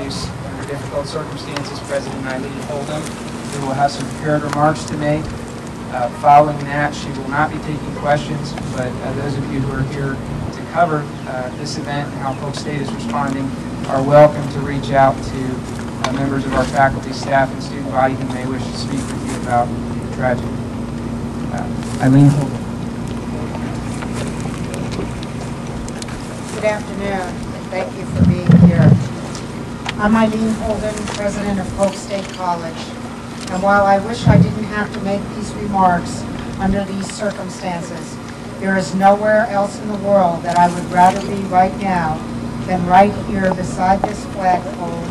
introduce, under difficult circumstances, President Eileen Holden, who will have some prepared remarks to make. Following that, she will not be taking questions, but those of you who are here to cover this event and how Polk State is responding are welcome to reach out to members of our faculty, staff, and student body who may wish to speak with you about the tragedy. Eileen Holden. Good afternoon, and thank you for being here. I'm Eileen Holden, president of Polk State College, and while I wish I didn't have to make these remarks under these circumstances, there is nowhere else in the world that I would rather be right now than right here beside this flagpole,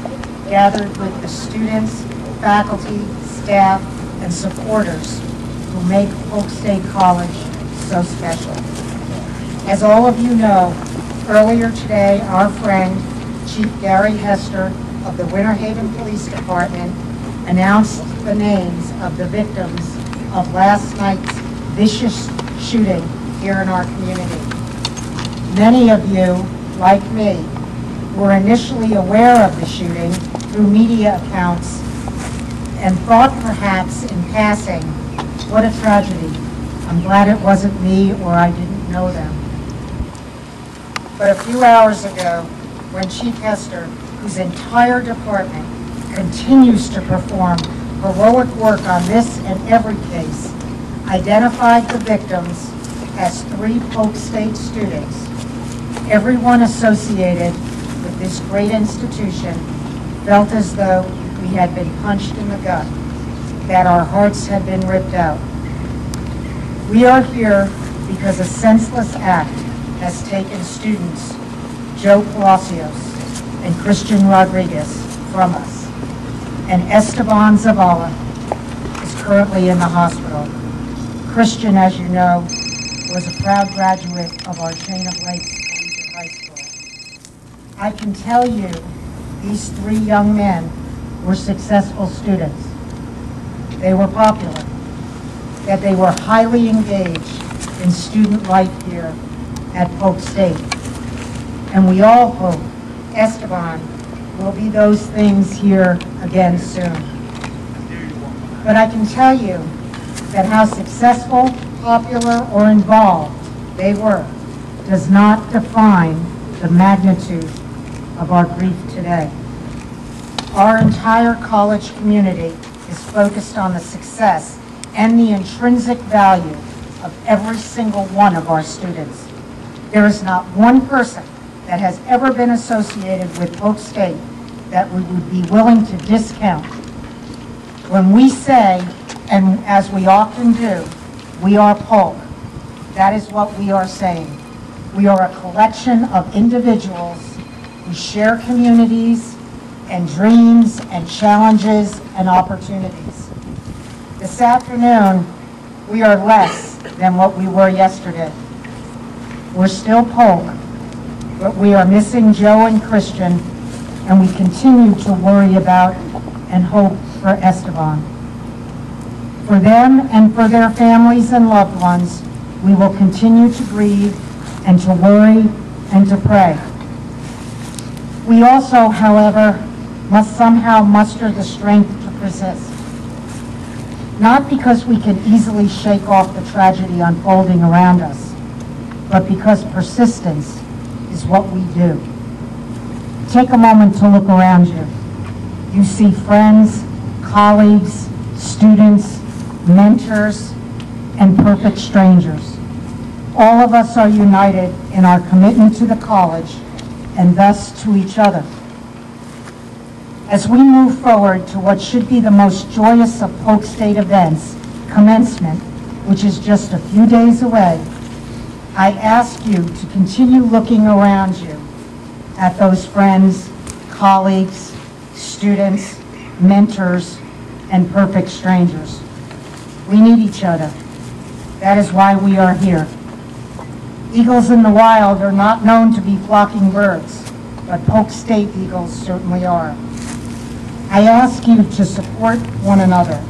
gathered with the students, faculty, staff, and supporters who make Polk State College so special. As all of you know, earlier today, our friend, Chief Gary Hester of the Winter Haven Police Department announced the names of the victims of last night's vicious shooting here in our community. Many of you, like me, were initially aware of the shooting through media accounts and thought perhaps in passing, what a tragedy. I'm glad it wasn't me or I didn't know them. But a few hours ago, when Chief Hester, whose entire department continues to perform heroic work on this and every case, identified the victims as 3 Polk State students, everyone associated with this great institution felt as though we had been punched in the gut, that our hearts had been ripped out. We are here because a senseless act has taken students Joe Palacios and Christian Rodriguez from us, and Esteban Zavala is currently in the hospital. Christian, as you know, was a proud graduate of our Chain of Lakes Collegiate High School. I can tell you these 3 young men were successful students. They were popular, that they were highly engaged in student life here at Polk State. And we all hope Esteban will be those things here again soon. But I can tell you that how successful, popular, or involved they were does not define the magnitude of our grief today. Our entire college community is focused on the success and the intrinsic value of every single one of our students. There is not one person that has ever been associated with Polk State that we would be willing to discount. When we say, and as we often do, we are Polk, that is what we are saying. We are a collection of individuals who share communities and dreams and challenges and opportunities. This afternoon, we are less than what we were yesterday. We're still Polk, but we are missing Joe and Christian, and we continue to worry about and hope for Esteban. For them and for their families and loved ones, we will continue to grieve and to worry and to pray. We also, however, must somehow muster the strength to persist. Not because we can easily shake off the tragedy unfolding around us, but because persistence is what we do. Take a moment to look around you. You see friends, colleagues, students, mentors, and perfect strangers. All of us are united in our commitment to the college and thus to each other. As we move forward to what should be the most joyous of Polk State events, commencement, which is just a few days away, I ask you to continue looking around you at those friends, colleagues, students, mentors, and perfect strangers. We need each other. That is why we are here. Eagles in the wild are not known to be flocking birds, but Polk State eagles certainly are. I ask you to support one another,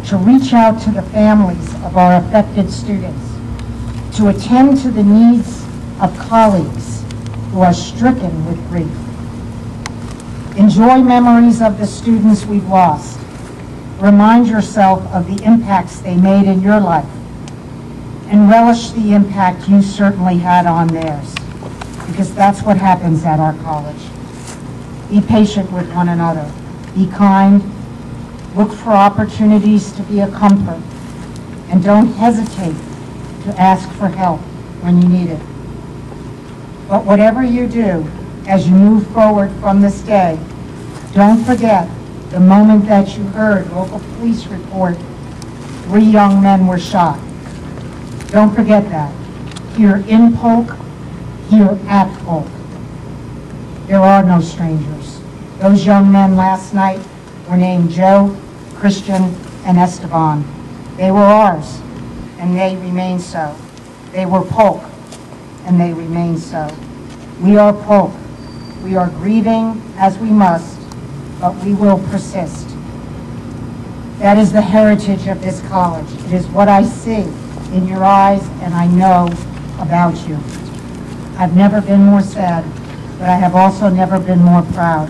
to reach out to the families of our affected students, to attend to the needs of colleagues who are stricken with grief. Enjoy memories of the students we've lost. Remind yourself of the impacts they made in your life, and relish the impact you certainly had on theirs, because that's what happens at our college. Be patient with one another. Be kind. Look for opportunities to be a comfort, and don't hesitate to ask for help when you need it. But whatever you do, as you move forward from this day, don't forget the moment that you heard local police report 3 young men were shot. Don't forget that. Here in Polk, here at Polk. There are no strangers. Those young men last night were named Joe, Christian, and Esteban. They were ours, and they remain so. They were Polk, and they remain so. We are Polk. We are grieving as we must, but we will persist. That is the heritage of this college. It is what I see in your eyes, and I know about you. I've never been more sad, but I have also never been more proud.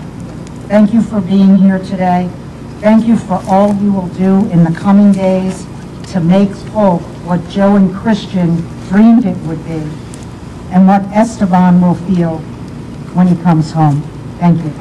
Thank you for being here today. Thank you for all you will do in the coming days to make Polk what Joe and Christian dreamed it would be, and what Esteban will feel when he comes home. Thank you.